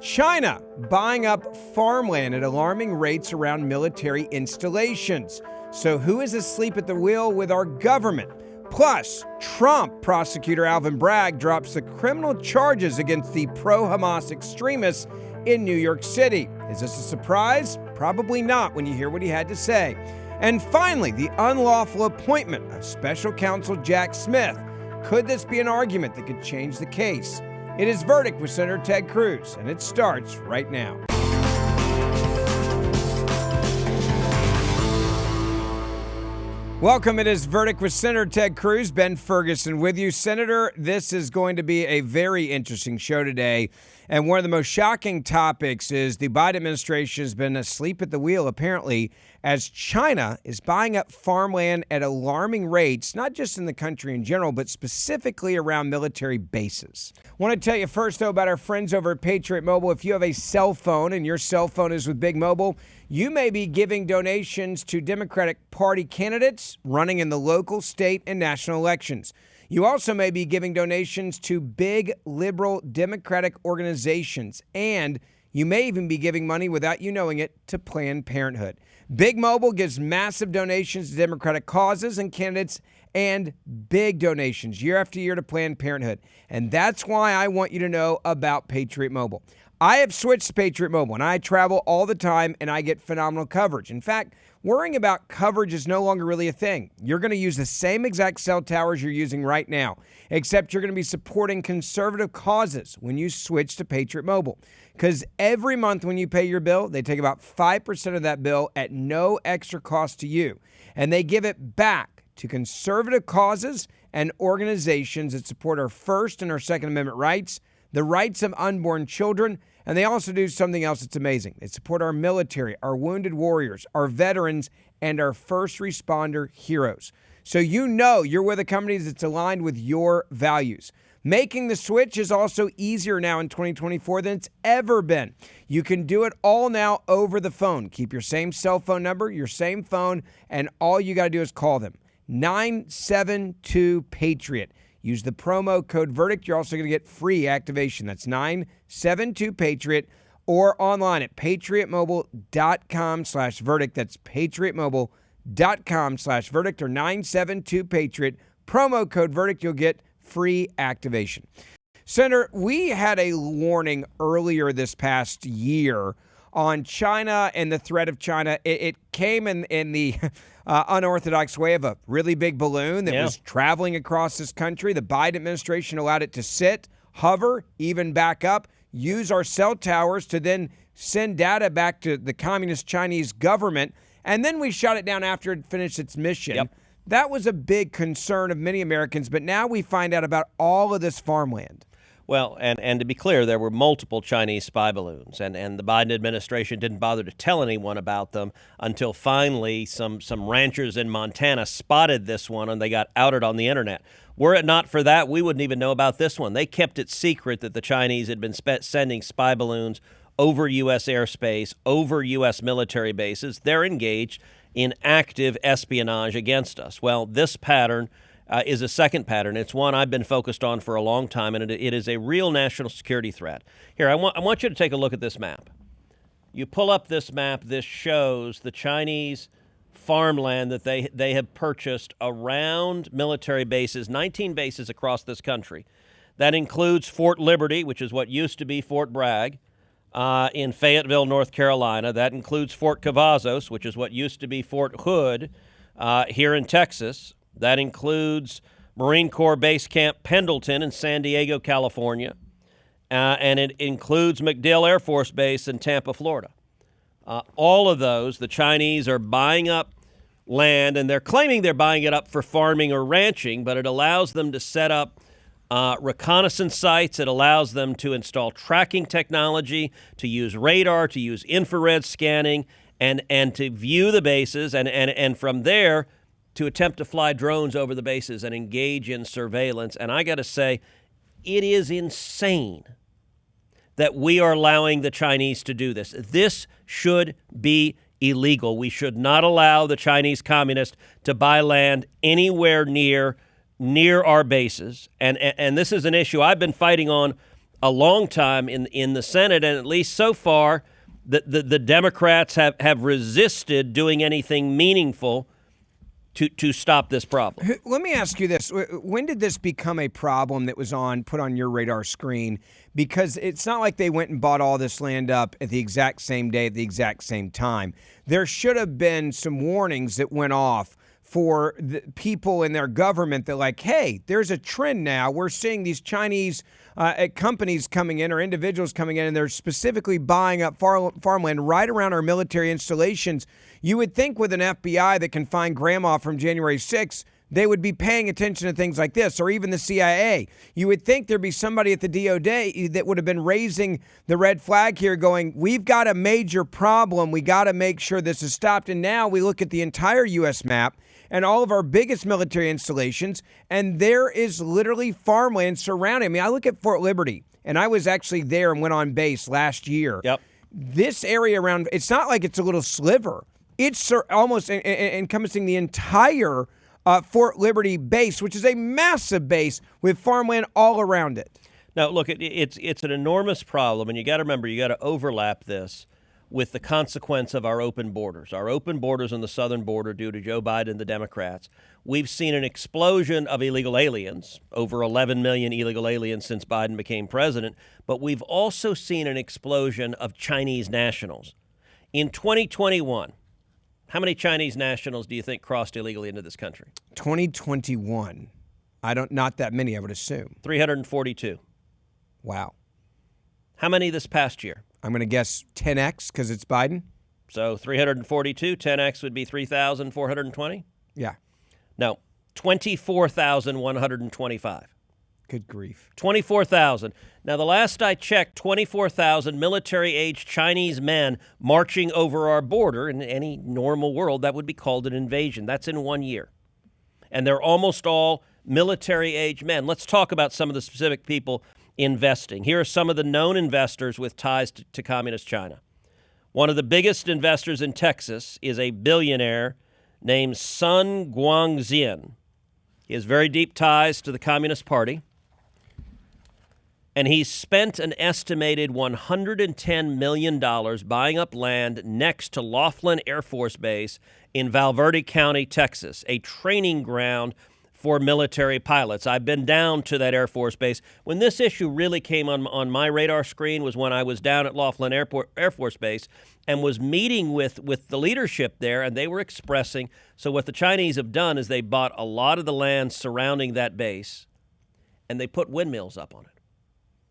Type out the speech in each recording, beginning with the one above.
China buying up farmland at alarming rates around military installations. So who is asleep at the wheel with our government? Plus, Trump prosecutor Alvin Bragg drops the criminal charges against the pro-Hamas extremists in New York City. Is this a surprise? Probably not when you hear what he had to say. And finally, the unlawful appointment of special counsel Jack Smith. Could this be an argument that could change the case? It is Verdict with Senator Ted Cruz, and it starts right now. Welcome. It is Verdict with Senator Ted Cruz. Ben Ferguson with you. Senator, this is going to be a very interesting show today. And one of the most shocking topics is the Biden administration has been asleep at the wheel, apparently, as China is buying up farmland at alarming rates, not just in the country in general, but specifically around military bases. I want to tell you first, though, about our friends over at Patriot Mobile. If you have a cell phone and your cell phone is with Big Mobile, you may be giving donations to Democratic Party candidates running in the local, state, and national elections. You also may be giving donations to big liberal Democratic organizations, and you may even be giving money without you knowing it to Planned Parenthood. Big Mobile gives massive donations to Democratic causes and candidates and big donations year after year to Planned Parenthood. And that's why I want you to know about Patriot Mobile. I have switched to Patriot Mobile, and I travel all the time, and I get phenomenal coverage. In fact, worrying about coverage is no longer really a thing. You're going to use the same exact cell towers you're using right now, except you're going to be supporting conservative causes when you switch to Patriot Mobile. Because every month when you pay your bill, they take about 5% of that bill at no extra cost to you, and they give it back to conservative causes and organizations that support our First and our Second Amendment rights, the rights of unborn children, and they also do something else that's amazing. They support our military, our wounded warriors, our veterans, and our first responder heroes. So you know you're with a company that's aligned with your values. Making the switch is also easier now in 2024 than it's ever been. You can do it all now over the phone. Keep your same cell phone number, your same phone, and all you got to do is call them. 972-PATRIOT. Use the promo code VERDICT. You're also going to get free activation. That's 972-PATRIOT, or online at patriotmobile.com/verdict. That's patriotmobile.com/verdict or 972-PATRIOT. Promo code VERDICT. You'll get free activation. Senator, we had a warning earlier this past year on China and the threat of China. It came in the unorthodox way of a really big balloon that was traveling across this country. The Biden administration allowed it to sit, hover, even back up, use our cell towers to then send data back to the communist Chinese government, and then we shot it down after it finished its mission. Yep. That was a big concern of many Americans, but now we find out about all of this farmland. Well, and to be clear, there were multiple Chinese spy balloons, and the Biden administration didn't bother to tell anyone about them until finally some ranchers in Montana spotted this one, and they got outed on the internet. Were it not for that, we wouldn't even know about this one. They kept it secret that the Chinese had been sending spy balloons over U.S. airspace, over U.S. military bases. They're engaged in active espionage against us. Well, this pattern is a second pattern. It's one I've been focused on for a long time, and it is a real national security threat. Here, I want you to take a look at this map. You pull up this map. This shows the Chinese farmland that they have purchased around military bases, 19 bases across this country. That includes Fort Liberty, which is what used to be Fort Bragg, in Fayetteville, North Carolina. That includes Fort Cavazos, which is what used to be Fort Hood here in Texas. That includes Marine Corps Base Camp Pendleton in San Diego, California. And it includes MacDill Air Force Base in Tampa, Florida. All of those, the Chinese are buying up land, and they're claiming they're buying it up for farming or ranching, but it allows them to set up reconnaissance sites. It allows them to install tracking technology, to use radar, to use infrared scanning, and to view the bases, and from there to attempt to fly drones over the bases and engage in surveillance. And I got to say, it is insane that we are allowing the Chinese to do this. This should be illegal. We should not allow the Chinese communists to buy land anywhere near our bases. And this is an issue I've been fighting on a long time in the Senate, and at least so far, the Democrats have resisted doing anything meaningful to stop this problem. Let me ask you this. When did this become a problem that was put on your radar screen? Because it's not like they went and bought all this land up at the exact same day, at the exact same time. There should have been some warnings that went off for the people in their government that like, hey, there's a trend now. We're seeing these Chinese companies coming in or individuals coming in, and they're specifically buying up farmland right around our military installations. You would think with an FBI that can find grandma from January 6th, they would be paying attention to things like this, or even the CIA. You would think there'd be somebody at the DOD that would have been raising the red flag here going, we've got a major problem. We got to make sure this is stopped. And now we look at the entire U.S. map and all of our biggest military installations, and there is literally farmland surrounding. I mean, I look at Fort Liberty, and I was actually there and went on base last year. Yep. This area around, it's not like it's a little sliver. It's almost encompassing the entire Fort Liberty base, which is a massive base with farmland all around it. Now, look, it's an enormous problem, and you got to remember, you got to overlap this with the consequence of our open borders. Our open borders on the southern border due to Joe Biden and the Democrats. We've seen an explosion of illegal aliens, over 11 million illegal aliens since Biden became president, but we've also seen an explosion of Chinese nationals. In 2021, how many Chinese nationals do you think crossed illegally into this country? 2021. Not that many, I would assume. 342. Wow. How many this past year? I'm going to guess 10x because it's Biden. So 342, 10x would be 3,420? Yeah. No, 24,125. Good grief. 24,000. Now, the last I checked, 24,000 military-aged Chinese men marching over our border. In any normal world, that would be called an invasion. That's in 1 year. And they're almost all military-aged men. Let's talk about some of the specific people investing. Here are some of the known investors with ties to communist China. One of the biggest investors in Texas is a billionaire named Sun Guangxian. He has very deep ties to the Communist Party. And he's spent an estimated $110 million buying up land next to Laughlin Air Force Base in Valverde County, Texas, a training ground for military pilots. I've been down to that Air Force Base. When this issue really came on my radar screen was when I was down at Laughlin Air Force Base and was meeting with the leadership there, and they were expressing, so what the Chinese have done is they bought a lot of the land surrounding that base, and they put windmills up on it.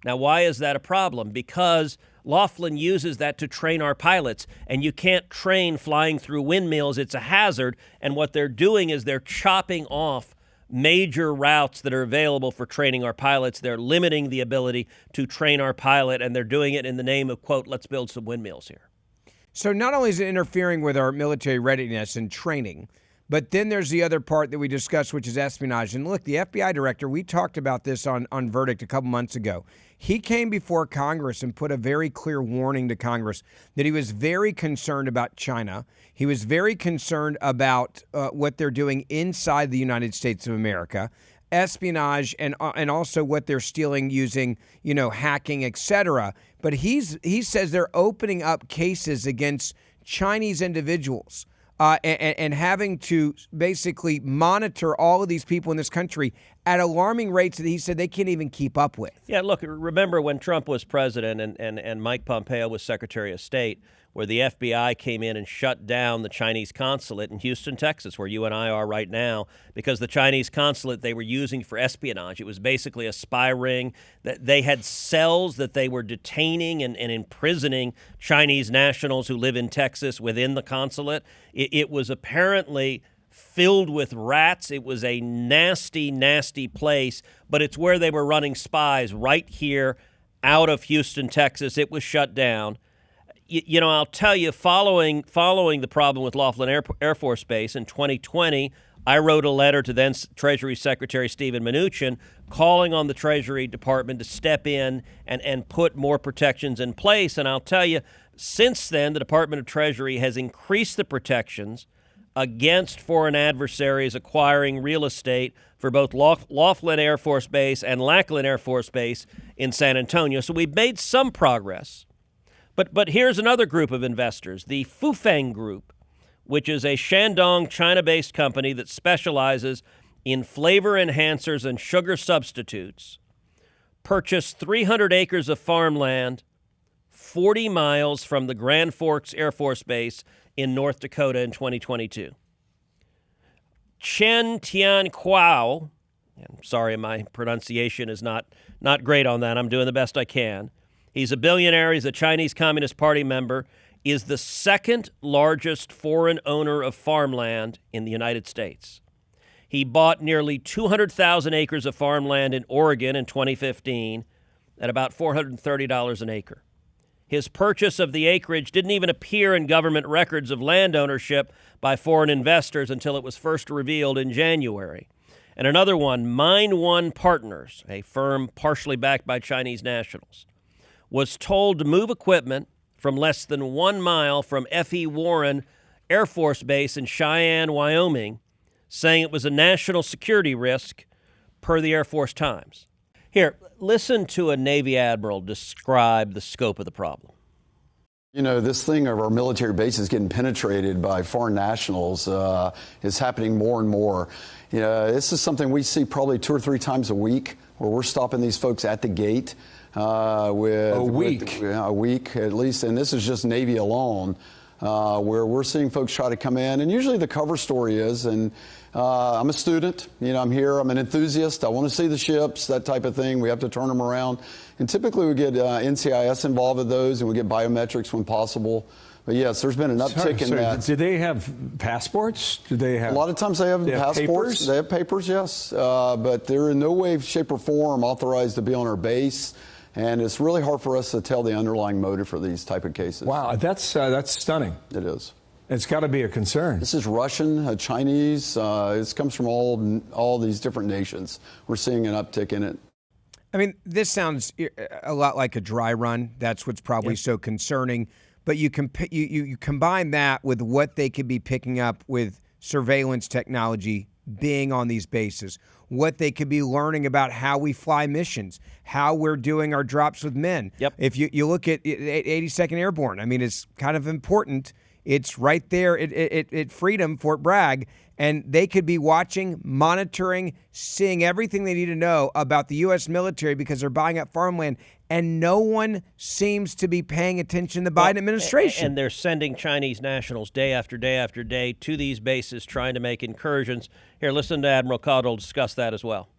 Now, why is that a problem? Because Laughlin uses that to train our pilots, and you can't train flying through windmills. It's a hazard, and what they're doing is they're chopping off major routes that are available for training our pilots. They're limiting the ability to train our pilot, and they're doing it in the name of, quote, let's build some windmills here. So not only is it interfering with our military readiness and training, but then there's the other part that we discussed, which is espionage. And look, the FBI director, we talked about this on Verdict a couple months ago. He came before Congress and put a very clear warning to Congress that he was very concerned about China. He was very concerned about what they're doing inside the United States of America, espionage, and also what they're stealing using, hacking, etc. But he says they're opening up cases against Chinese individuals. And having to basically monitor all of these people in this country at alarming rates that he said they can't even keep up with. Yeah, look, remember when Trump was president and Mike Pompeo was Secretary of State, where the FBI came in and shut down the Chinese consulate in Houston, Texas, where you and I are right now, because the Chinese consulate they were using for espionage. It was basically a spy ring. That they had cells that they were detaining and imprisoning Chinese nationals who live in Texas within the consulate. It was apparently filled with rats. It was a nasty, nasty place, but it's where they were running spies right here out of Houston, Texas. It was shut down. I'll tell you, following the problem with Laughlin Air Force Base in 2020, I wrote a letter to then Treasury Secretary Steven Mnuchin calling on the Treasury Department to step in and put more protections in place. And I'll tell you, since then, the Department of Treasury has increased the protections against foreign adversaries acquiring real estate for both Laughlin Air Force Base and Lackland Air Force Base in San Antonio. So we've made some progress. But here's another group of investors, the Fufeng Group, which is a Shandong, China-based company that specializes in flavor enhancers and sugar substitutes, purchased 300 acres of farmland 40 miles from the Grand Forks Air Force Base in North Dakota in 2022. Chen Tianquao, I'm sorry, my pronunciation is not great on that. I'm doing the best I can. He's a billionaire. He's a Chinese Communist Party member, is the second largest foreign owner of farmland in the United States. He bought nearly 200,000 acres of farmland in Oregon in 2015 at about $430 an acre. His purchase of the acreage didn't even appear in government records of land ownership by foreign investors until it was first revealed in January. And another one, Mine One Partners, a firm partially backed by Chinese nationals, was told to move equipment from less than 1 mile from F.E. Warren Air Force Base in Cheyenne, Wyoming, saying it was a national security risk per the Air Force Times. Here, listen to a Navy admiral describe the scope of the problem. You know, this thing of our military bases getting penetrated by foreign nationals is happening more and more. You know, this is something we see probably 2 or 3 times a week, where we're stopping these folks at the gate. With a week at least, and this is just Navy alone, where we're seeing folks try to come in, and usually the cover story is, and I'm a student, you know, I'm here, I'm an enthusiast, I want to see the ships, that type of thing. We have to turn them around, and typically we get NCIS involved with those, and we get biometrics when possible. But yes, there's been an uptick in that. Do they have passports? Do they have? A lot of times they have passports. Papers? They have papers, yes, but they're in no way, shape, or form authorized to be on our base. And it's really hard for us to tell the underlying motive for these type of cases. Wow, that's stunning. It is. It's got to be a concern. This is Russian, Chinese. It comes from all these different nations. We're seeing an uptick in it. I mean, this sounds a lot like a dry run. That's what's probably so concerning. But you combine that with what they could be picking up with surveillance technology being on these bases, what they could be learning about how we fly missions, how we're doing our drops with men. Yep. If you look at 82nd Airborne, I mean, it's kind of important. It's right there at Freedom, Fort Bragg, and they could be watching, monitoring, seeing everything they need to know about the U.S. military because they're buying up farmland, and no one seems to be paying attention to the Biden administration. And they're sending Chinese nationals day after day after day to these bases trying to make incursions. Here, listen to Admiral Caudill discuss that as well.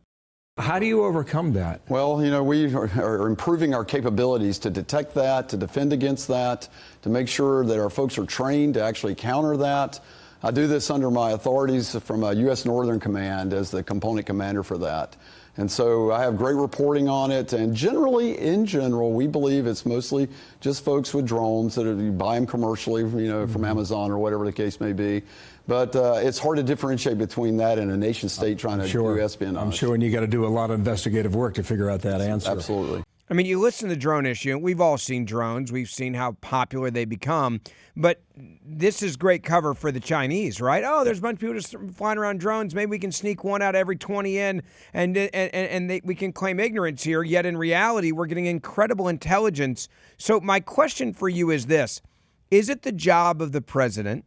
How do you overcome that? Well, you know, we are improving our capabilities to detect that, to defend against that, to make sure that our folks are trained to actually counter that. I do this under my authorities from U.S. Northern Command as the component commander for that. And so I have great reporting on it. And generally, in general, we believe it's mostly just folks with drones that you buy them commercially, you know, from Amazon or whatever the case may be. But it's hard to differentiate between that and a nation state trying to do espionage. I'm sure, and you got to do a lot of investigative work to figure out that answer. Absolutely. I mean, you listen to the drone issue, and we've all seen drones. We've seen how popular they become. But this is great cover for the Chinese, right? Oh, there's a bunch of people just flying around drones. Maybe we can sneak one out every 20 in, and we can claim ignorance here. Yet in reality, we're getting incredible intelligence. So my question for you is this. Is it the job of the president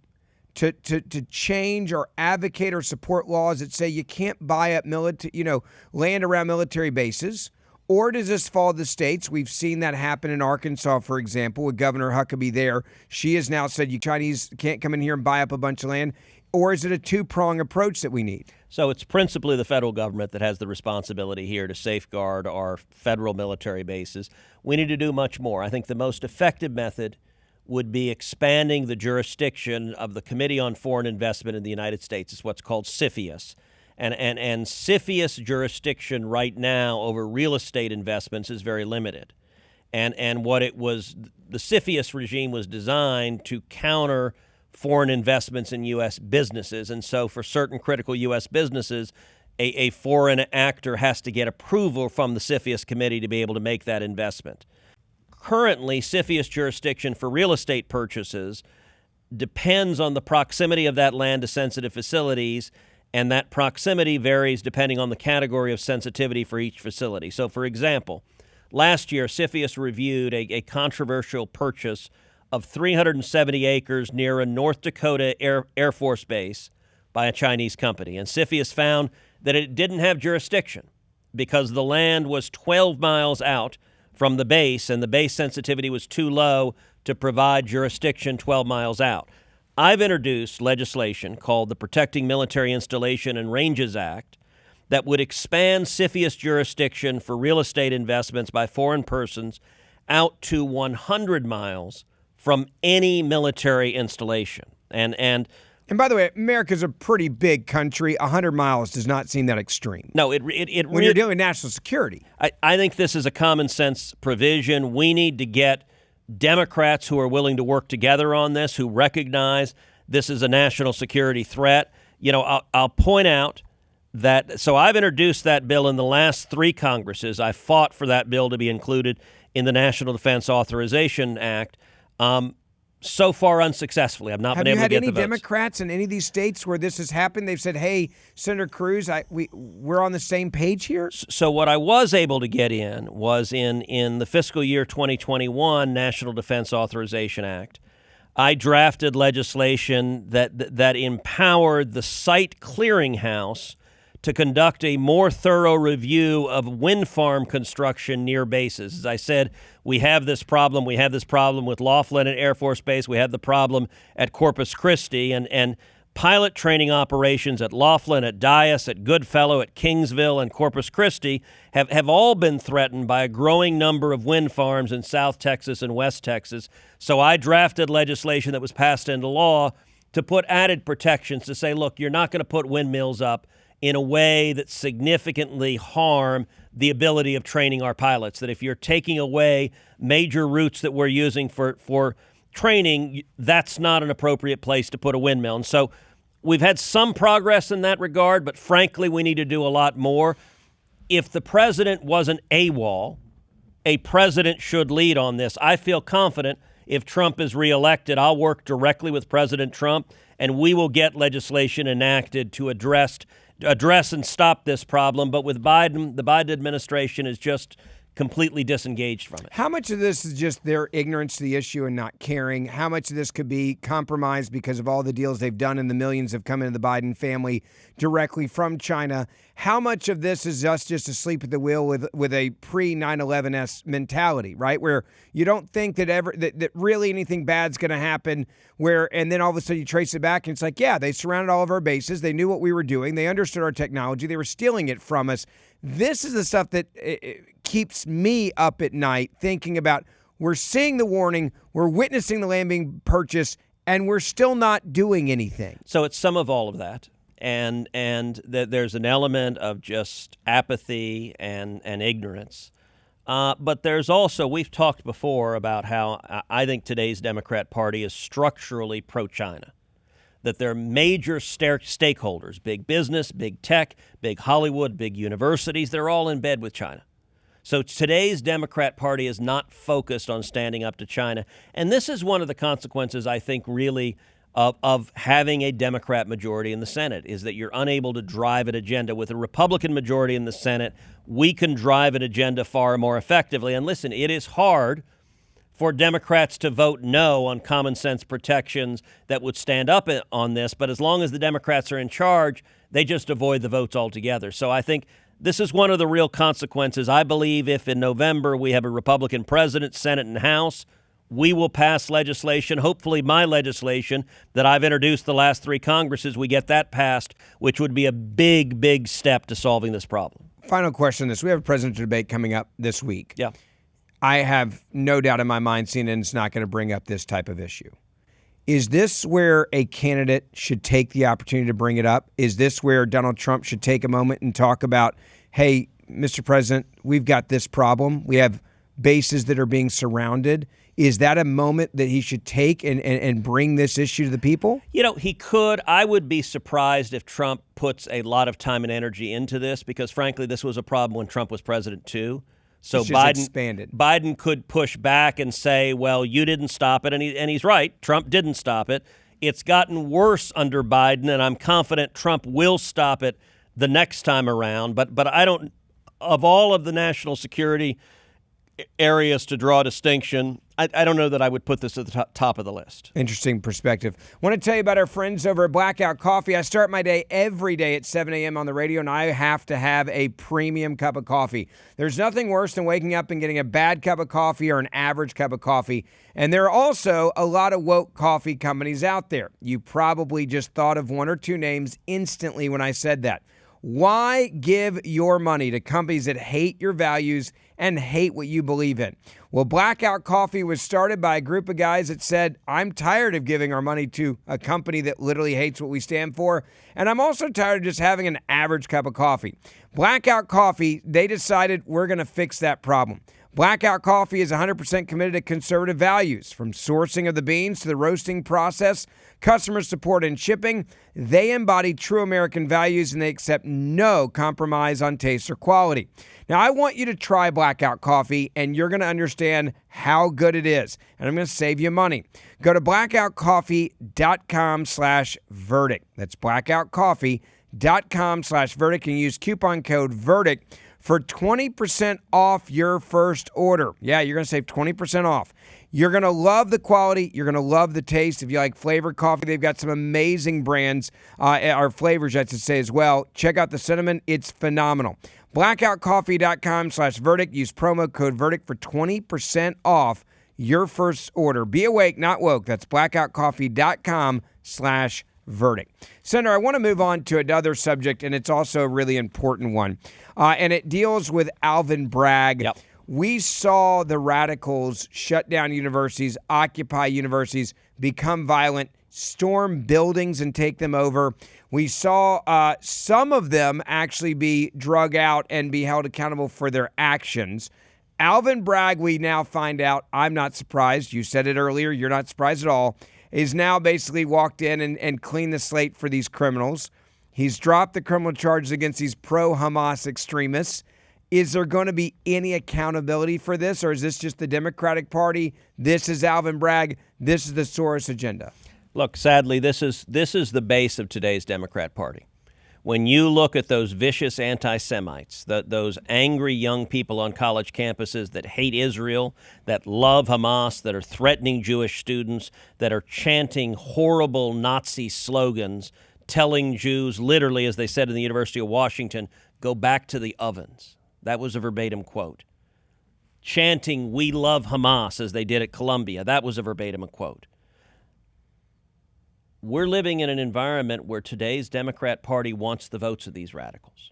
to change or advocate or support laws that say you can't buy up land around military bases? Or does this fall to the states? We've seen that happen in Arkansas, for example, with Governor Huckabee there. She has now said you Chinese can't come in here and buy up a bunch of land. Or is it a two-prong approach that we need? So it's principally the federal government that has the responsibility here to safeguard our federal military bases. We need to do much more. I think the most effective method would be expanding the jurisdiction of the Committee on Foreign Investment in the United States. It's what's called CFIUS. And CFIUS jurisdiction right now over real estate investments is very limited. And what it was, the CFIUS regime was designed to counter foreign investments in U.S. businesses. And so for certain critical U.S. businesses, a foreign actor has to get approval from the CFIUS committee to be able to make that investment. Currently, CFIUS jurisdiction for real estate purchases depends on the proximity of that land to sensitive facilities, and that proximity varies depending on the category of sensitivity for each facility. So, for example, last year, CFIUS reviewed a controversial purchase of 370 acres near a North Dakota Air Force base by a Chinese company. And CFIUS found that it didn't have jurisdiction because the land was 12 miles out from the base, and the base sensitivity was too low to provide jurisdiction 12 miles out. I've introduced legislation called the Protecting Military Installation and Ranges Act that would expand CFIUS jurisdiction for real estate investments by foreign persons out to 100 miles from any military installation. And by the way, America's a pretty big country. 100 miles does not seem that extreme. No, it when you're dealing with national security. I think this is a common sense provision. We need to get Democrats who are willing to work together on this, who recognize this is a national security threat. You know, I'll point out that, so I've introduced that bill in the last 3 Congresses. I fought for that bill to be included in the National Defense Authorization Act. So far unsuccessfully. I've not been able to get the votes. Have you had any Democrats in any of these states where this has happened? They've said, hey, Senator Cruz, we're on the same page here? So what I was able to get in was in the fiscal year 2021 National Defense Authorization Act. I drafted legislation that empowered the Site Clearinghouse to conduct a more thorough review of wind farm construction near bases. As I said, we have this problem. We have this problem with Laughlin Air Force Base. We have the problem at Corpus Christi. And pilot training operations at Laughlin, at Dyess, at Goodfellow, at Kingsville, and Corpus Christi have all been threatened by a growing number of wind farms in South Texas and West Texas. So I drafted legislation that was passed into law to put added protections to say, look, you're not going to put windmills up in a way that significantly harm the ability of training our pilots, that if you're taking away major routes that we're using for training, that's not an appropriate place to put a windmill. And so we've had some progress in that regard, but frankly, we need to do a lot more. If the president wasn't AWOL, a president should lead on this. I feel confident if Trump is reelected, I'll work directly with President Trump, and we will get legislation enacted to address and stop this problem. But with Biden, the Biden administration is just completely disengaged from it. How much of this is just their ignorance to the issue and not caring? How much of this could be compromised because of all the deals they've done and the millions have come into the Biden family directly from China? How much of this is us just asleep at the wheel with a pre-9/11 mentality, right? Where you don't think that really anything bad's going to happen, and then all of a sudden you trace it back and it's like, yeah, they surrounded all of our bases. They knew what we were doing. They understood our technology. They were stealing it from us. This is the stuff that keeps me up at night thinking about, we're seeing the warning, we're witnessing the land being purchased, and we're still not doing anything. So it's some of all of that. And there's an element of just apathy and ignorance. But there's also, we've talked before about how I think today's Democrat Party is structurally pro-China, that they're major stakeholders, big business, big tech, big Hollywood, big universities, they're all in bed with China. So today's Democrat Party is not focused on standing up to China. And this is one of the consequences, I think, really, of having a Democrat majority in the Senate, is that you're unable to drive an agenda. With a Republican majority in the Senate, we can drive an agenda far more effectively. And listen, it is hard for Democrats to vote no on common sense protections that would stand up on this. But as long as the Democrats are in charge, they just avoid the votes altogether. So I think this is one of the real consequences. I believe if in November we have a Republican president, Senate, and House, we will pass legislation, hopefully my legislation that I've introduced the last 3 Congresses, we get that passed, which would be a big, big step to solving this problem. Final question on this. We have a presidential debate coming up this week. Yeah. I have no doubt in my mind CNN's not going to bring up this type of issue. Is this where a candidate should take the opportunity to bring it up? Is this where Donald Trump should take a moment and talk about, hey, Mr. President, we've got this problem. We have bases that are being surrounded. Is that a moment that he should take and bring this issue to the people? You know, he could. I would be surprised if Trump puts a lot of time and energy into this because, frankly, this was a problem when Trump was president, too. So it's just expanded. Biden could push back and say, well, you didn't stop it, and he's right. Trump didn't stop it. It's gotten worse under Biden, and I'm confident Trump will stop it the next time around. But I don't, of all of the national security areas to draw distinction, I don't know that I would put this at the top of the list. Interesting perspective. Want to tell you about our friends over at Blackout Coffee. I start my day every day at 7 a.m. on the radio, and I have to have a premium cup of coffee. There's nothing worse than waking up and getting a bad cup of coffee or an average cup of coffee. And there are also a lot of woke coffee companies out there. You probably just thought of one or two names instantly when I said that. Why give your money to companies that hate your values and hate what you believe in? Well, Blackout Coffee was started by a group of guys that said, I'm tired of giving our money to a company that literally hates what we stand for, and I'm also tired of just having an average cup of coffee. Blackout Coffee, they decided we're going to fix that problem. Blackout Coffee is 100% committed to conservative values, from sourcing of the beans to the roasting process, customer support and shipping. They embody true American values, and they accept no compromise on taste or quality. Now, I want you to try Blackout Coffee, and you're going to understand how good it is, and I'm going to save you money. Go to blackoutcoffee.com/verdict. That's blackoutcoffee.com/verdict, and use coupon code VERDICT for 20% off your first order. Yeah, you're going to save 20% off. You're going to love the quality. You're going to love the taste. If you like flavored coffee, they've got some amazing brands, or flavors, I should say, as well. Check out the cinnamon. It's phenomenal. Blackoutcoffee.com/verdict. Use promo code VERDICT for 20% off your first order. Be awake, not woke. That's blackoutcoffee.com/verdict. Senator, I want to move on to another subject, and it's also a really important one. And it deals with Alvin Bragg. Yep. We saw the radicals shut down universities, occupy universities, become violent, storm buildings and take them over. We saw some of them actually be drug out and be held accountable for their actions. Alvin Bragg, we now find out, I'm not surprised. You said it earlier. You're not surprised at all. Is now basically walked in and cleaned the slate for these criminals. He's dropped the criminal charges against these pro-Hamas extremists. Is there going to be any accountability for this, or is this just the Democratic Party? This is Alvin Bragg. This is the Soros agenda. Look, sadly, this is the base of today's Democrat Party. When you look at those vicious anti-Semites, those angry young people on college campuses that hate Israel, that love Hamas, that are threatening Jewish students, that are chanting horrible Nazi slogans, telling Jews, literally, as they said in the University of Washington, go back to the ovens. That was a verbatim quote. Chanting, we love Hamas, as they did at Columbia. That was a verbatim quote. We're living in an environment where today's Democrat Party wants the votes of these radicals.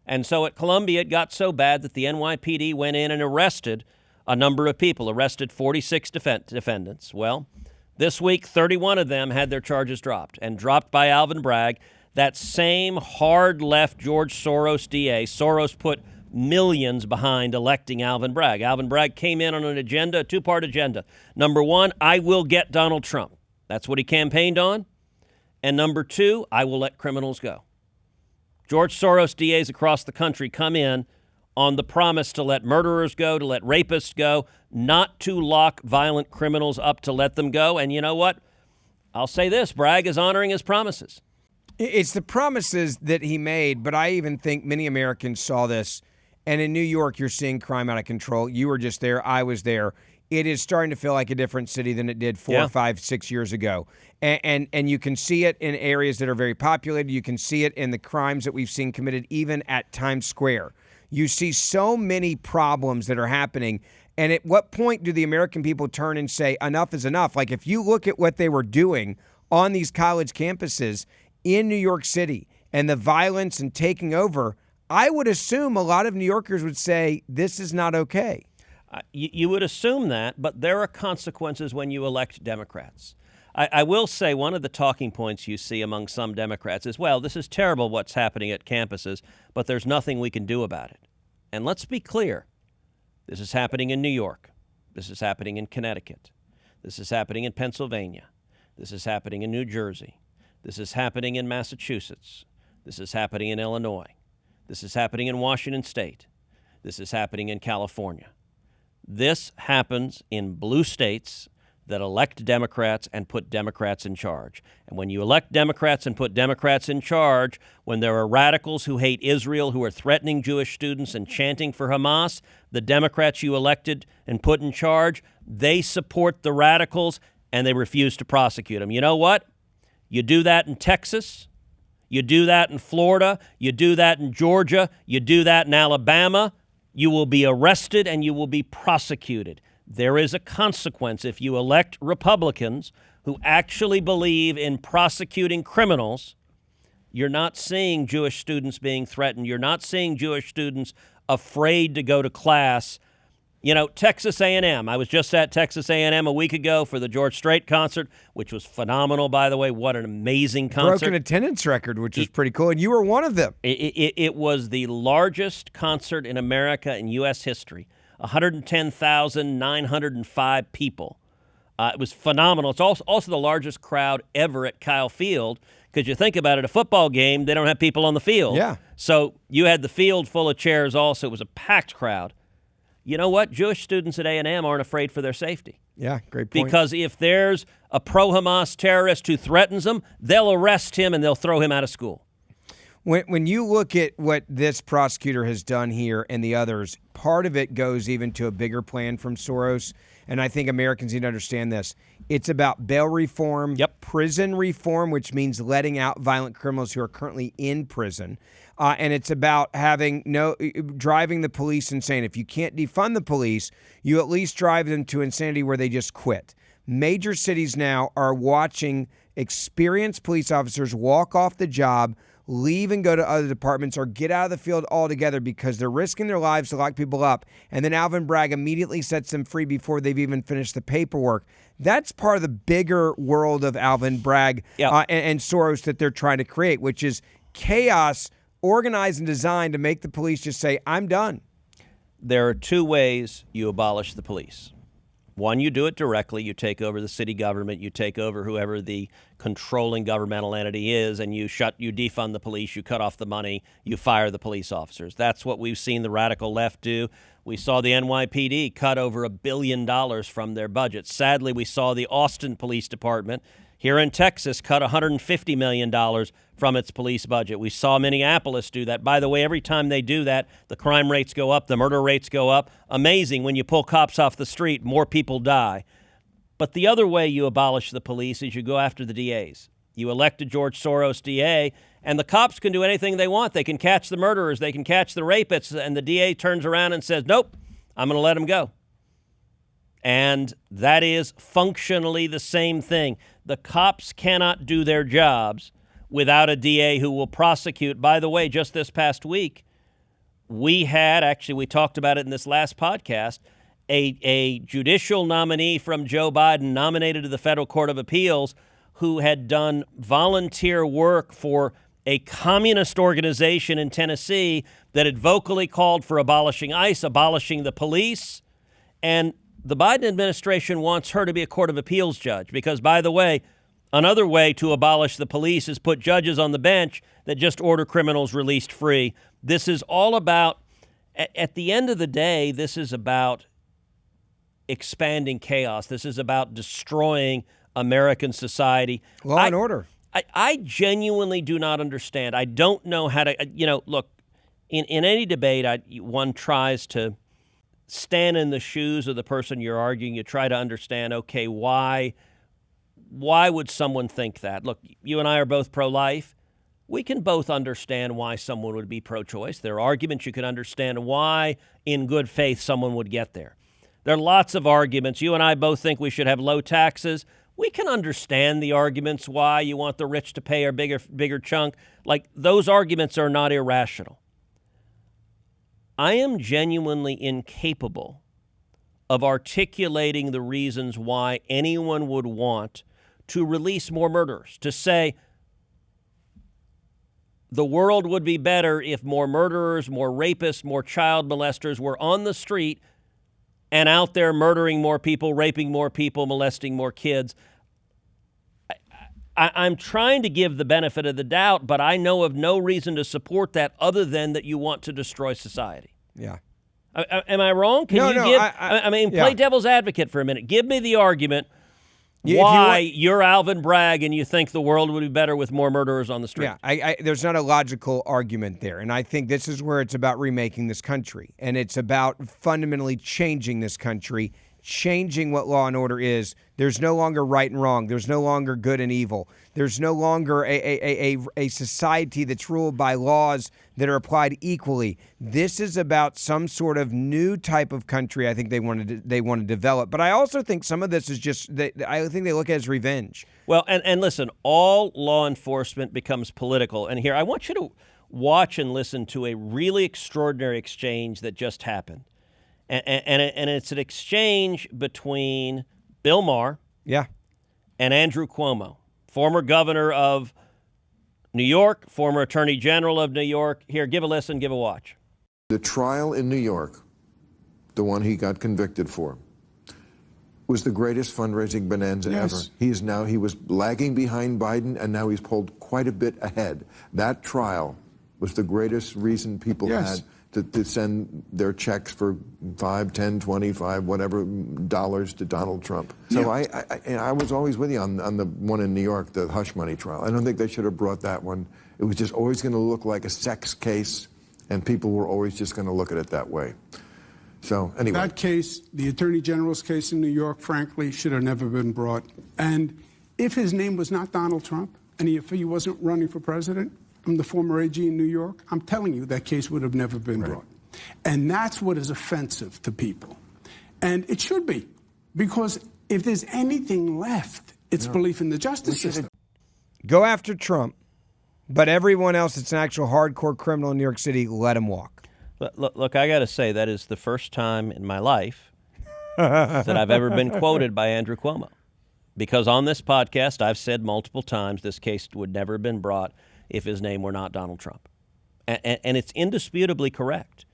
And so at Columbia, it got so bad that the NYPD went in and arrested a number of people, arrested 46 defendants. Well, this week, 31 of them had their charges dropped, and dropped by Alvin Bragg, that same hard-left George Soros DA. Soros put millions behind electing Alvin Bragg. Alvin Bragg came in on an agenda, a two-part agenda. Number one, I will get Donald Trump. That's what he campaigned on. And number two, I will let criminals go. George Soros DAs across the country come in on the promise to let murderers go, to let rapists go, not to lock violent criminals up, to let them go. And you know what? I'll say this, Bragg is honoring his promises. It's the promises that he made, but I even think many Americans saw this. And in New York, you're seeing crime out of control. You were just there. I was there. It is starting to feel like a different city than it did 4, 5, 6 years ago. And you can see it in areas that are very populated. You can see it in the crimes that we've seen committed even at Times Square. You see so many problems that are happening. And at what point do the American people turn and say, enough is enough? Like, if you look at what they were doing on these college campuses in New York City and the violence and taking over, I would assume a lot of New Yorkers would say, this is not okay. You would assume that, but there are consequences when you elect Democrats. I will say one of the talking points you see among some Democrats is, well, this is terrible what's happening at campuses, but there's nothing we can do about it. And let's be clear. This is happening in New York. This is happening in Connecticut. This is happening in Pennsylvania. This is happening in New Jersey. This is happening in Massachusetts. This is happening in Illinois. This is happening in Washington State. This is happening in California. This happens in blue states that elect Democrats and put Democrats in charge. And when you elect Democrats and put Democrats in charge, when there are radicals who hate Israel, who are threatening Jewish students and chanting for Hamas, the Democrats you elected and put in charge, they support the radicals and they refuse to prosecute them. You know what? You do that in Texas, you do that in Florida, you do that in Georgia, you do that in Alabama, you will be arrested and you will be prosecuted. There is a consequence if you elect Republicans who actually believe in prosecuting criminals. You're not seeing Jewish students being threatened. You're not seeing Jewish students afraid to go to class. You know, Texas A&M. I was just at Texas A&M a week ago for the George Strait concert, which was phenomenal, by the way. What an amazing concert. Broken attendance record, which was pretty cool, and you were one of them. It was the largest concert in America in U.S. history. 110,905 people. It was phenomenal. It's also the largest crowd ever at Kyle Field, because you think about it, a football game, they don't have people on the field. Yeah. So you had the field full of chairs also. It was a packed crowd. You know what? Jewish students at A&M aren't afraid for their safety. Yeah, great point. Because if there's a pro-Hamas terrorist who threatens them, they'll arrest him and they'll throw him out of school. When you look at what this prosecutor has done here and the others, part of it goes even to a bigger plan from Soros, and I think Americans need to understand this. It's about bail reform, prison reform, which means letting out violent criminals who are currently in prison, and it's about driving the police insane. If you can't defund the police, you at least drive them to insanity where they just quit. Major cities now are watching experienced police officers walk off the job, leave and go to other departments, or get out of the field altogether because they're risking their lives to lock people up. And then Alvin Bragg immediately sets them free before they've even finished the paperwork. That's part of the bigger world of Alvin Bragg and Soros that they're trying to create, which is chaos organized and designed to make the police just say, I'm done. There are two ways you abolish the police. One, you do it directly. You take over the city government. You take over whoever the controlling governmental entity is, and you defund the police. You cut off the money. You fire the police officers. That's what we've seen the radical left do. We saw the NYPD cut over $1 billion from their budget. Sadly, we saw the Austin Police Department here in Texas cut $150 million from its police budget. We saw Minneapolis do that. By the way, every time they do that, the crime rates go up, the murder rates go up. Amazing. When you pull cops off the street, more people die. But the other way you abolish the police is you go after the DAs. You elect a George Soros DA, and the cops can do anything they want. They can catch the murderers. They can catch the rapists, and the DA turns around and says, nope, I'm going to let them go. And that is functionally the same thing. The cops cannot do their jobs without a DA who will prosecute. By the way, just this past week, we talked about it in this last podcast, a judicial nominee from Joe Biden nominated to the Federal Court of Appeals who had done volunteer work for a communist organization in Tennessee that had vocally called for abolishing ICE, abolishing the police, and the Biden administration wants her to be a Court of Appeals judge because, by the way, another way to abolish the police is put judges on the bench that just order criminals released free. This is all about, at the end of the day, this is about expanding chaos. This is about destroying American society. Law and order. I genuinely do not understand. I don't know how to, look, in any debate, one tries to stand in the shoes of the person you're arguing. You try to understand, okay, why would someone think that? Look, you and I are both pro-life. We can both understand why someone would be pro-choice. There are arguments you can understand why, in good faith, someone would get there. There are lots of arguments. You and I both think we should have low taxes. We can understand the arguments why you want the rich to pay a bigger chunk. Like, those arguments are not irrational. I am genuinely incapable of articulating the reasons why anyone would want to release more murderers, to say the world would be better if more murderers, more rapists, more child molesters were on the street and out there murdering more people, raping more people, molesting more kids. I'm trying to give the benefit of the doubt, but I know of no reason to support that other than that you want to destroy society. Yeah. Am I wrong? Can No, you no, give? I mean, yeah. play devil's advocate for a minute. Give me the argument Yeah, why you're Alvin Bragg and you think the world would be better with more murderers on the street. Yeah, there's not a logical argument there. And I think this is where it's about remaking this country. And it's about fundamentally changing this country, changing what law and order is. There's no longer right and wrong. There's no longer good and evil. There's no longer a society that's ruled by laws that are applied equally. This is about some sort of new type of country I think they want to develop. But I also think some of this is just, I think they look at it as revenge. Well, and listen, all law enforcement becomes political. And here, I want you to watch and listen to a really extraordinary exchange that just happened. And it's an exchange between Bill Maher and Andrew Cuomo, former governor of New York, former attorney general of New York. Here, give a listen, give a watch. The trial in New York, the one he got convicted for, was the greatest fundraising bonanza ever. He was lagging behind Biden, and now he's pulled quite a bit ahead. That trial was the greatest reason people had to send their checks for $5, $10, $25, whatever dollars to Donald Trump. So I was always with you on the one in New York, the hush money trial. I don't think they should have brought that one. It was just always going to look like a sex case, and people were always just going to look at it that way. So anyway. That case, the Attorney General's case in New York, frankly, should have never been brought. And if his name was not Donald Trump, and if he wasn't running for president, I'm the former AG in New York, I'm telling you that case would have never been brought. And that's what is offensive to people. And it should be, because if there's anything left, it's belief in the justice system. Go after Trump, but everyone else that's an actual hardcore criminal in New York City, let him walk. Look, I got to say, that is the first time in my life that I've ever been quoted by Andrew Cuomo. Because on this podcast, I've said multiple times this case would never have been brought if his name were not Donald Trump. And it's indisputably correct.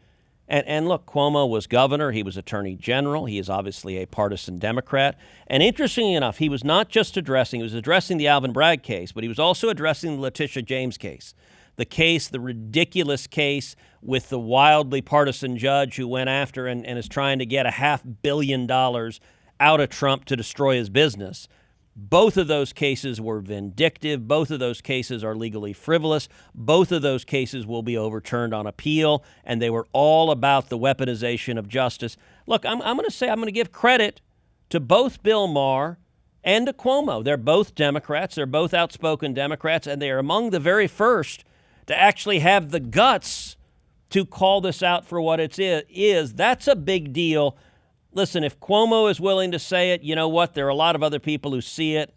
And look, Cuomo was governor. He was attorney general. He is obviously a partisan Democrat. And interestingly enough, he was not just addressing the Alvin Bragg case, but he was also addressing the Letitia James case. The ridiculous case with the wildly partisan judge who went after and is trying to get $500 million out of Trump to destroy his business. Both of those cases were vindictive. Both of those cases are legally frivolous. Both of those cases will be overturned on appeal, and they were all about the weaponization of justice. Look, I'm going to give credit to both Bill Maher and to Cuomo. They're both Democrats. They're both outspoken Democrats, and they are among the very first to actually have the guts to call this out for what it is. That's a big deal. Listen, if Cuomo is willing to say it, you know what? There are a lot of other people who see it.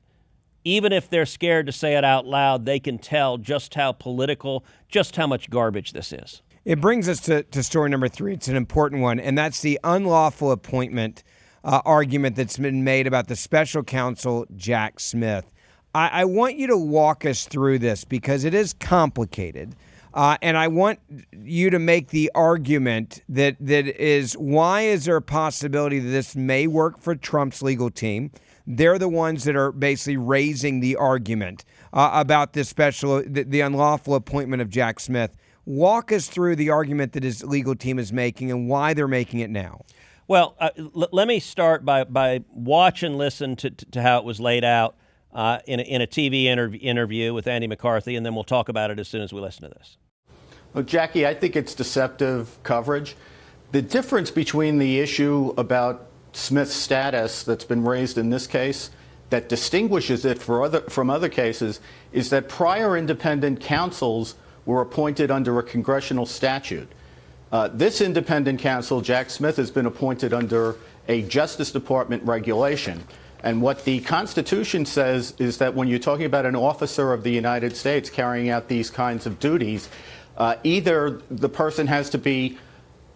Even if they're scared to say it out loud, they can tell just how political, just how much garbage this is. It brings us to story number 3. It's an important one, and that's the unlawful appointment argument that's been made about the special counsel, Jack Smith. I want you to walk us through this because it is complicated. And I want you to make the argument that is, why is there a possibility that this may work for Trump's legal team? They're the ones that are basically raising the argument about this the unlawful appointment of Jack Smith. Walk us through the argument that his legal team is making and why they're making it now. Well, let me start by watch and listen to how it was laid out in a TV interview with Andy McCarthy, and then we'll talk about it as soon as we listen to this. Look, Jackie, I think it's deceptive coverage. The difference between the issue about Smith's status that's been raised in this case that distinguishes it from other cases is that prior independent counsels were appointed under a congressional statute. This independent counsel, Jack Smith, has been appointed under a Justice Department regulation. And what the Constitution says is that when you're talking about an officer of the United States carrying out these kinds of duties, either the person has to be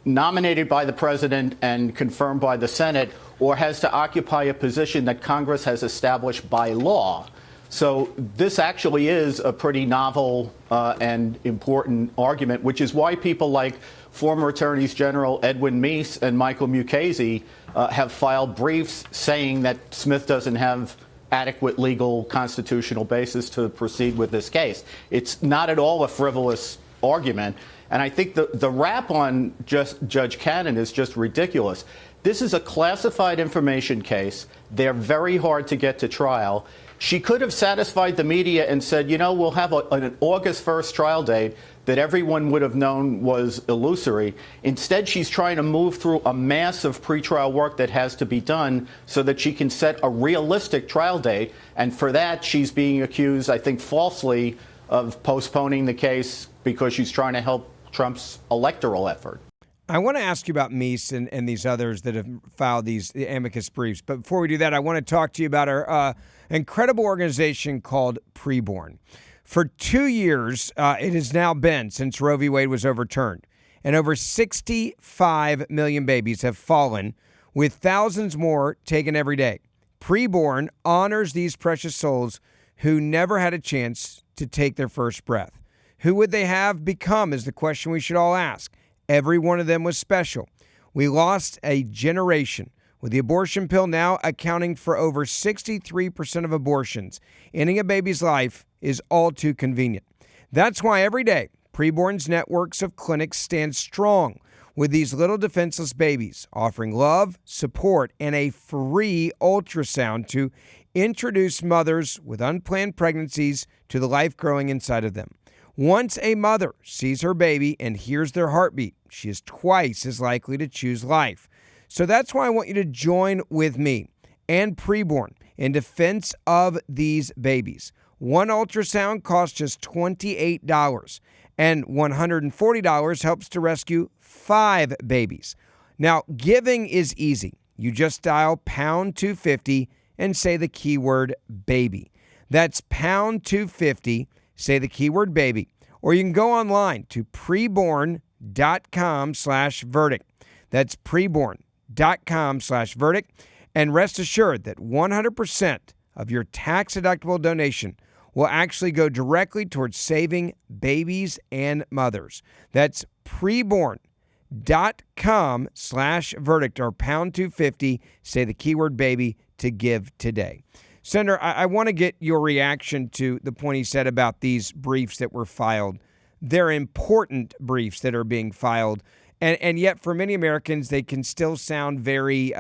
nominated by the president and confirmed by the Senate, or has to occupy a position that Congress has established by law. So this actually is a pretty novel and important argument, which is why people like former Attorneys General Edwin Meese and Michael Mukasey have filed briefs saying that Smith doesn't have adequate legal constitutional basis to proceed with this case. It's not at all a frivolous argument. And I think the rap on Judge Cannon is just ridiculous. This is a classified information case. They're very hard to get to trial. She could have satisfied the media and said, we'll have an August 1st trial date that everyone would have known was illusory. Instead, she's trying to move through a mass of pretrial work that has to be done so that she can set a realistic trial date. And for that, she's being accused, I think falsely, of postponing the case because she's trying to help Trump's electoral effort. I want to ask you about Meese and these others that have filed these amicus briefs. But before we do that, I want to talk to you about our incredible organization called Preborn. For 2 years, it has now been since Roe v. Wade was overturned, and over 65 million babies have fallen, with thousands more taken every day. Preborn honors these precious souls who never had a chance to take their first breath. Who would they have become is the question we should all ask. Every one of them was special. We lost a generation, with the abortion pill now accounting for over 63% of abortions. Ending a baby's life is all too convenient. That's why every day, Preborn's networks of clinics stand strong with these little defenseless babies, offering love, support, and a free ultrasound to introduce mothers with unplanned pregnancies to the life growing inside of them. Once a mother sees her baby and hears their heartbeat, she is twice as likely to choose life. So that's why I want you to join with me and Preborn in defense of these babies. One ultrasound costs just $28, and $140 helps to rescue 5 babies. Now, giving is easy. You just dial pound 250 and say the keyword baby. That's pound 250, say the keyword baby. Or you can go online to preborn.com/verdict. That's preborn.com/verdict. And rest assured that 100% of your tax-deductible donation will actually go directly towards saving babies and mothers. That's preborn.com/verdict or pound 250, say the keyword baby to give today. Senator, I want to get your reaction to the point he said about these briefs that were filed. They're important briefs that are being filed, and yet for many Americans, they can still sound very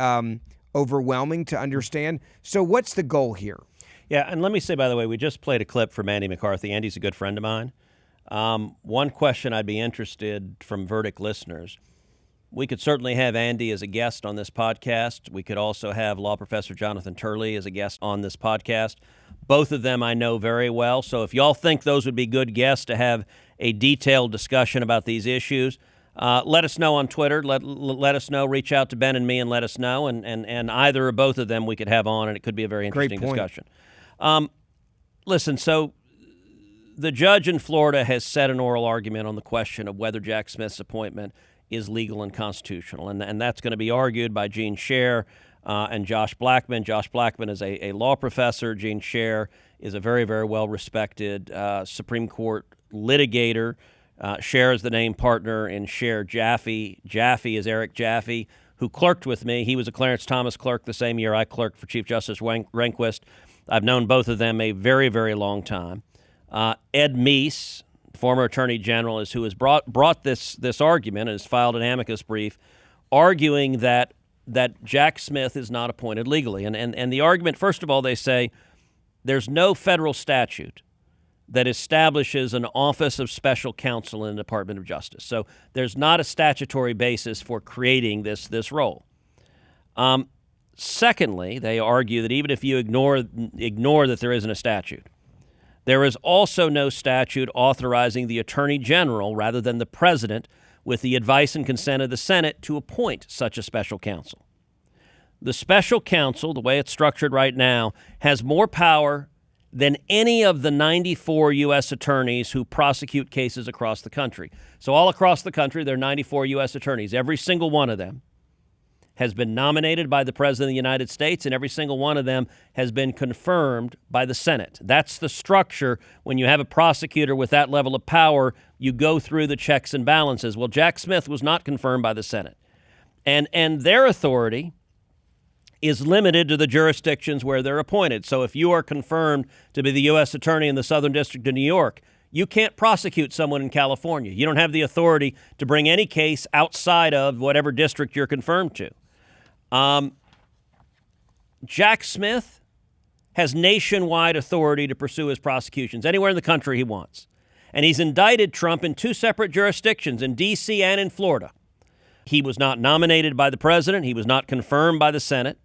overwhelming to understand. So what's the goal here? Yeah, and let me say, by the way, we just played a clip from Andy McCarthy. Andy's a good friend of mine. One question I'd be interested from Verdict listeners. We could certainly have Andy as a guest on this podcast. We could also have law professor Jonathan Turley as a guest on this podcast. Both of them I know very well. So if y'all think those would be good guests to have a detailed discussion about these issues, let us know on Twitter. Let us know. Reach out to Ben and me and let us know. And either or both of them we could have on, and it could be a very interesting discussion. Listen, so the judge in Florida has set an oral argument on the question of whether Jack Smith's appointment is legal and constitutional. And that's going to be argued by Gene Scher and Josh Blackman. Josh Blackman is a law professor. Gene Scher is a very, very well-respected Supreme Court litigator. Scher is the named partner in Scher Jaffe. Jaffe is Eric Jaffe, who clerked with me. He was a Clarence Thomas clerk the same year I clerked for Chief Justice Rehnquist. I've known both of them a very, very long time. Ed Meese, former Attorney General, is who has brought this argument and has filed an amicus brief arguing that Jack Smith is not appointed legally. And the argument, first of all, they say there's no federal statute that establishes an office of special counsel in the Department of Justice. So there's not a statutory basis for creating this role. Secondly, they argue that even if you ignore that there isn't a statute, there is also no statute authorizing the Attorney General, rather than the President, with the advice and consent of the Senate, to appoint such a special counsel. The special counsel, the way it's structured right now, has more power than any of the 94 U.S. attorneys who prosecute cases across the country. So all across the country, there are 94 U.S. attorneys. Every single one of them has been nominated by the President of the United States, and every single one of them has been confirmed by the Senate. That's the structure. When you have a prosecutor with that level of power, you go through the checks and balances. Well, Jack Smith was not confirmed by the Senate. And their authority is limited to the jurisdictions where they're appointed. So if you are confirmed to be the U.S. Attorney in the Southern District of New York, You can't prosecute someone in California. You don't have the authority to bring any case outside of whatever district you're confirmed to. Jack Smith has nationwide authority to pursue his prosecutions anywhere in the country he wants. And he's indicted Trump in 2 separate jurisdictions, in D.C. and in Florida. He was not nominated by the president. He was not confirmed by the Senate.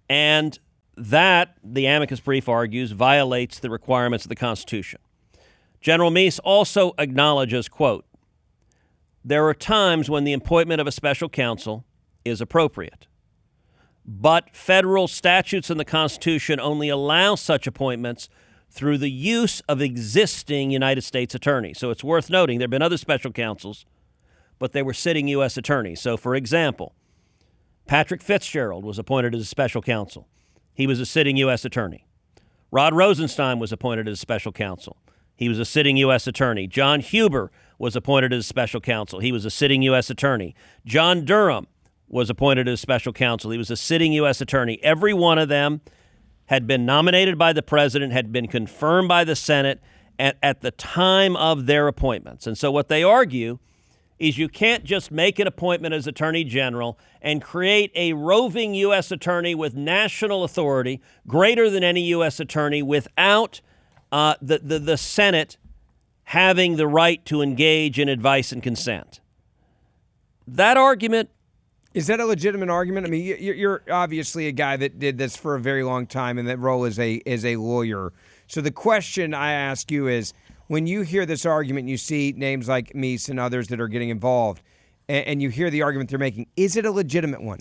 And that, the amicus brief argues, violates the requirements of the Constitution. General Meese also acknowledges, quote, there are times when the appointment of a special counsel is appropriate. But federal statutes and the Constitution only allow such appointments through the use of existing United States attorneys. So it's worth noting there have been other special counsels, but they were sitting U.S. attorneys. So, for example, Patrick Fitzgerald was appointed as a special counsel. He was a sitting U.S. attorney. Rod Rosenstein was appointed as special counsel. He was a sitting U.S. attorney. John Huber was appointed as special counsel. He was a sitting U.S. attorney. John Durham was appointed as special counsel. He was a sitting U.S. attorney. Every one of them had been nominated by the president, had been confirmed by the Senate at the time of their appointments. And so what they argue is you can't just make an appointment as Attorney General and create a roving U.S. attorney with national authority greater than any U.S. attorney without the Senate having the right to engage in advice and consent. That argument... Is that a legitimate argument? I mean, you're obviously a guy that did this for a very long time in that role as a lawyer. So the question I ask you is, when you hear this argument, you see names like Meese and others that are getting involved, and you hear the argument they're making, is it a legitimate one?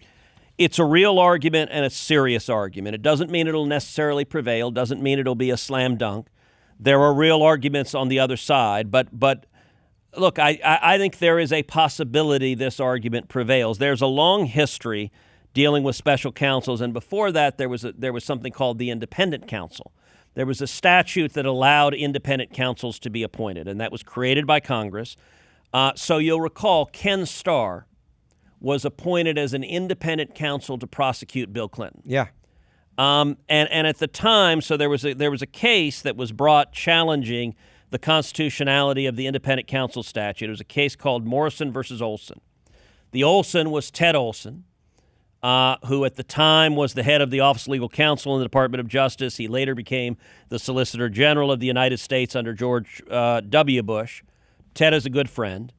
It's a real argument and a serious argument. It doesn't mean it'll necessarily prevail, doesn't mean it'll be a slam dunk. There are real arguments on the other side, but look, I think there is a possibility this argument prevails. There's a long history dealing with special counsels, and before that there was something called the independent counsel. There was a statute that allowed independent counsels to be appointed, and that was created by Congress. So you'll recall Ken Starr was appointed as an independent counsel to prosecute Bill Clinton. Yeah. And at the time, so there was a case that was brought challenging the constitutionality of the independent counsel statute. It was a case called Morrison versus Olson. The Olson was Ted Olson, who at the time was the head of the Office of Legal Counsel in the Department of Justice. He later became the Solicitor General of the United States under George W. Bush. Ted is a good friend.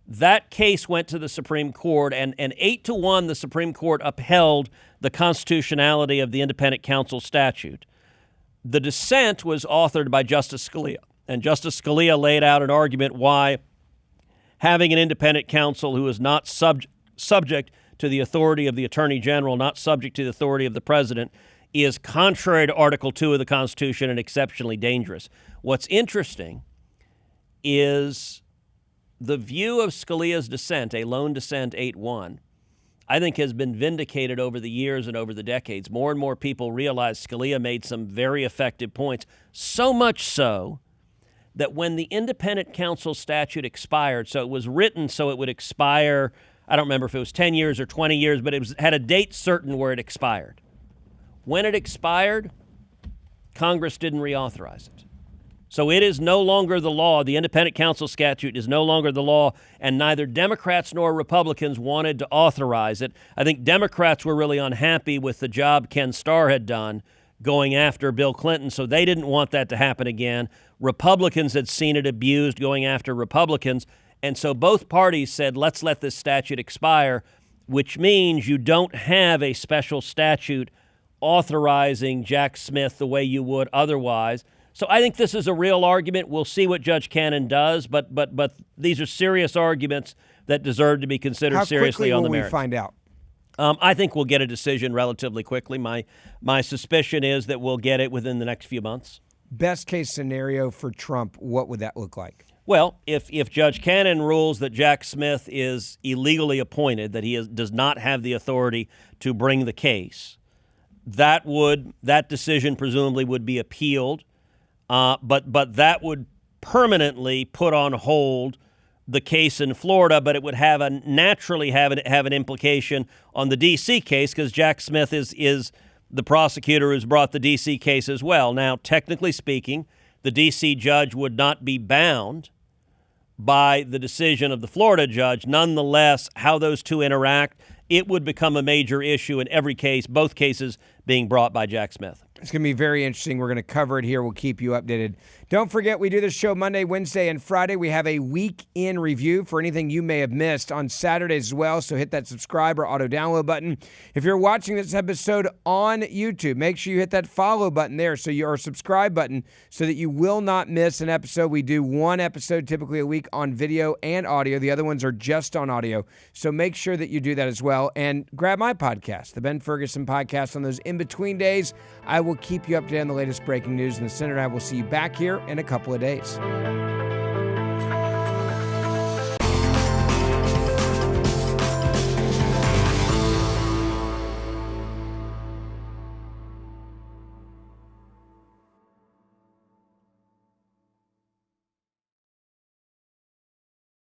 That case went to the Supreme Court, and 8-1, the Supreme Court upheld the constitutionality of the independent counsel statute. The dissent was authored by Justice Scalia. And Justice Scalia laid out an argument why having an independent counsel who is not subject to the authority of the Attorney General, not subject to the authority of the President, is contrary to Article 2 of the Constitution and exceptionally dangerous. What's interesting is the view of Scalia's dissent, a lone dissent 8-1, I think has been vindicated over the years and over the decades. More and more people realize Scalia made some very effective points, so much so that when the independent counsel statute expired, so it was written so it would expire, I don't remember if it was 10 years or 20 years, but it had a date certain where it expired. When it expired, Congress didn't reauthorize it. So it is no longer the law. The independent counsel statute is no longer the law, and neither Democrats nor Republicans wanted to authorize it. I think Democrats were really unhappy with the job Ken Starr had done going after Bill Clinton, so they didn't want that to happen again. Republicans had seen it abused going after Republicans, and so both parties said, let's let this statute expire, which means you don't have a special statute authorizing Jack Smith the way you would otherwise. So I think this is a real argument. We'll see what Judge Cannon does, but these are serious arguments that deserve to be considered seriously on the merits. How quickly will we find out? I think we'll get a decision relatively quickly. My suspicion is that we'll get it within the next few months. Best case scenario for Trump, what would that look like? Well, if Judge Cannon rules that Jack Smith is illegally appointed, that he does not have the authority to bring the case, that decision presumably would be appealed, but that would permanently put on hold the case in Florida, but it would naturally have an implication on the D.C. case because Jack Smith is the prosecutor who's brought the D.C. case as well. Now, technically speaking, the D.C. judge would not be bound by the decision of the Florida judge. Nonetheless, how those two interact, it would become a major issue in every case, both cases being brought by Jack Smith. It's going to be very interesting. We're going to cover it here. We'll keep you updated. Don't forget, we do this show Monday, Wednesday, and Friday. We have a week in review for anything you may have missed on Saturdays as well, so hit that subscribe or auto-download button. If you're watching this episode on YouTube, make sure you hit that follow button there, or subscribe button, so that you will not miss an episode. We do one episode typically a week on video and audio. The other ones are just on audio, so make sure that you do that as well. And grab my podcast, the Ben Ferguson Podcast, on those in-between days. I will keep you up to date on the latest breaking news, and the Senator and I will see you back here in a couple of days.